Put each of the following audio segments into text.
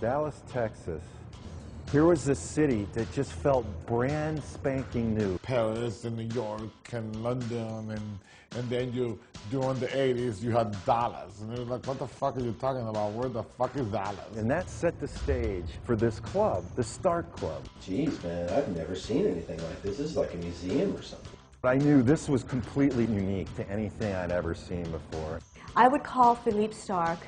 Dallas, Texas. Here was this city that just felt brand spanking new. Paris and New York and London and then during the 80s, you had Dallas. And you're like, what the fuck are you talking about? Where the fuck is Dallas? And that set the stage for this club, the Starck Club. Jeez, man, I've never seen anything like this. This is like a museum or something. I knew this was completely unique to anything I'd ever seen before. I would call Philippe Starck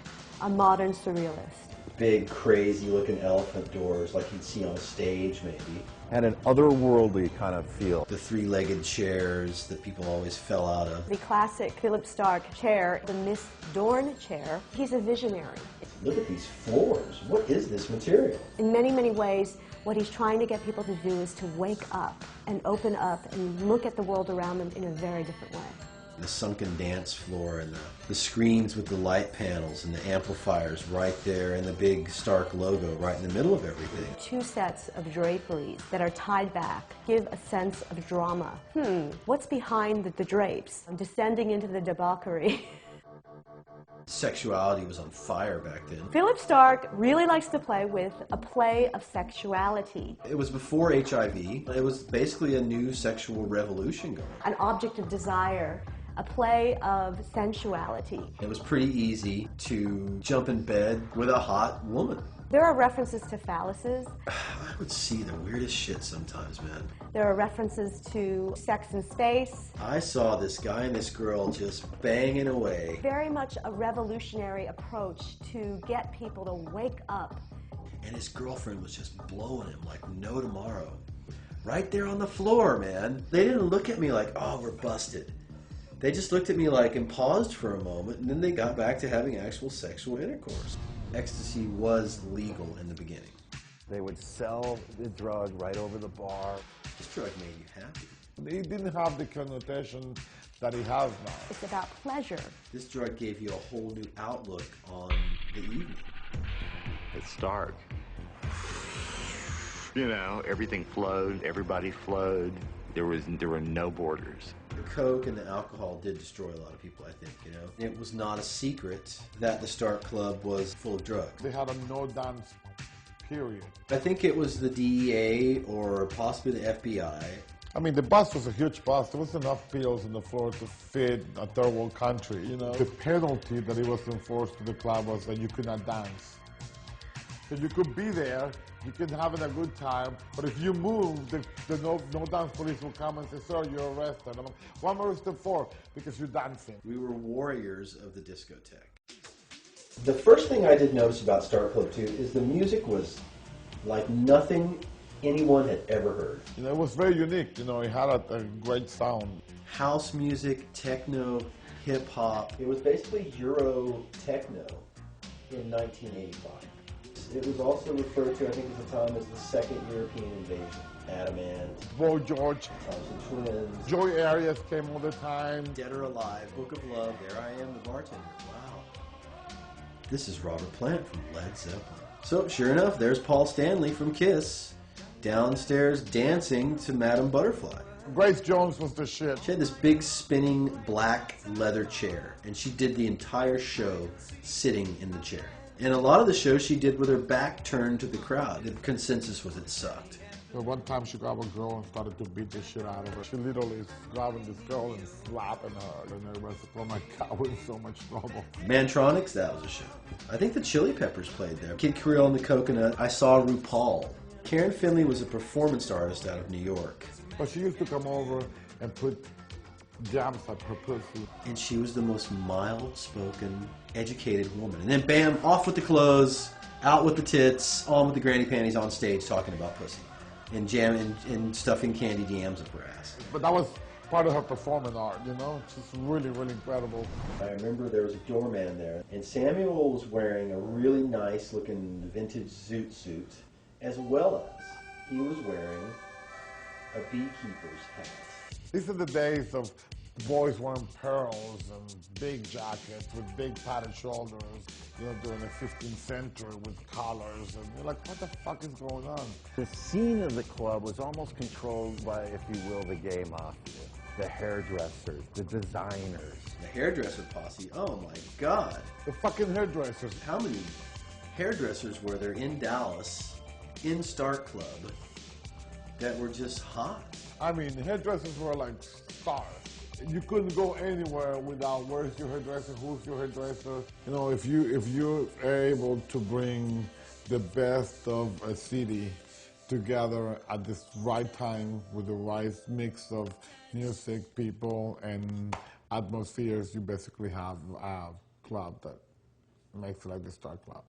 a modern surrealist. Big, crazy-looking elephant doors like you'd see on a stage, maybe. Had an otherworldly kind of feel. The three-legged chairs that people always fell out of. The classic Philippe Starck chair, the Miss Dorn chair. He's a visionary. Look at these floors. What is this material? In many, many ways, what he's trying to get people to do is to wake up and open up and look at the world around them in a very different way. The sunken dance floor and the screens with the light panels and the amplifiers right there and the big Starck logo right in the middle of everything. 2 sets of draperies that are tied back give a sense of drama. What's behind the drapes? I'm descending into the debauchery. Sexuality was on fire back then. Philippe Starck really likes to play with a play of sexuality. It was before HIV. It was basically a new sexual revolution going on. An object of desire. A play of sensuality. It was pretty easy to jump in bed with a hot woman. There are references to phalluses. I would see the weirdest shit sometimes, man. There are references to sex in space. I saw this guy and this girl just banging away. Very much a revolutionary approach to get people to wake up. And his girlfriend was just blowing him like no tomorrow. Right there on the floor, man. They didn't look at me like, oh, we're busted. They just looked at me like and paused for a moment, and then they got back to having actual sexual intercourse. Ecstasy was legal in the beginning. They would sell the drug right over the bar. This drug made you happy. He didn't have the connotation that he has now. It's about pleasure. This drug gave you a whole new outlook on the evening. It's Starck. You know, everything flowed, everybody flowed. There were no borders. The coke and the alcohol did destroy a lot of people, I think, you know. It was not a secret that the Starck Club was full of drugs. They had a no-dance period. I think it was the DEA or possibly the FBI. I mean, the bus was a huge bus. There was enough pills on the floor to feed a third world country, you know. The penalty that it was enforced to the club was that you could not dance. So you could be there, you could have a good time, but if you move, the no dance police will come and say, sir, you're arrested. I'm like, why am I arrested for? Because you're dancing. We were warriors of the discotheque. The first thing I did notice about Starck Club 2 is the music was like nothing anyone had ever heard. You know, it was very unique. You know, it had a great sound. House music, techno, hip hop. It was basically Euro techno in 1985. It was also referred to, I think at the time, as the second European invasion. Adam Ant, Boy George, Thompson Twins, Joey Arias came all the time. Dead or Alive, Book of Love, There I Am, The Bartender. Wow. This is Robert Plant from Led Zeppelin. So, sure enough, there's Paul Stanley from Kiss, downstairs dancing to Madame Butterfly. Grace Jones was the shit. She had this big spinning black leather chair, and she did the entire show sitting in the chair. And a lot of the shows she did with her back turned to the crowd. The consensus was it sucked. But one time she grabbed a girl and started to beat the shit out of her. She literally is grabbing this girl and slapping her. And everybody's like, oh my God, we're in so much trouble. Mantronics, that was a show. I think the Chili Peppers played there. Kid Creole and the Coconut. I saw RuPaul. Karen Finley was a performance artist out of New York. But she used to come over and put jams up her pussy. And she was the most mild-spoken, educated woman. And then bam, off with the clothes, out with the tits, on with the granny panties on stage talking about pussy. And and stuffing candy jams up her ass. But that was part of her performing art, you know? She's really, really incredible. I remember there was a doorman there, and Samuel was wearing a really nice-looking vintage zoot suit, as well as he was wearing a beekeeper's hat. These are the days of boys wearing pearls and big jackets with big padded shoulders, you know, during the 15th century with collars, and you're like, what the fuck is going on? The scene of the club was almost controlled by, if you will, the gay mafia. The hairdressers, the designers. The hairdresser posse, oh my God. The fucking hairdressers. How many hairdressers were there in Dallas, in Starck Club, that were just hot. I mean, hairdressers were like stars. You couldn't go anywhere without where's your hairdresser, who's your hairdresser. You know, if you are able to bring the best of a city together at this right time with the right mix of music, people, and atmospheres, you basically have a club that makes it like the Starck Club.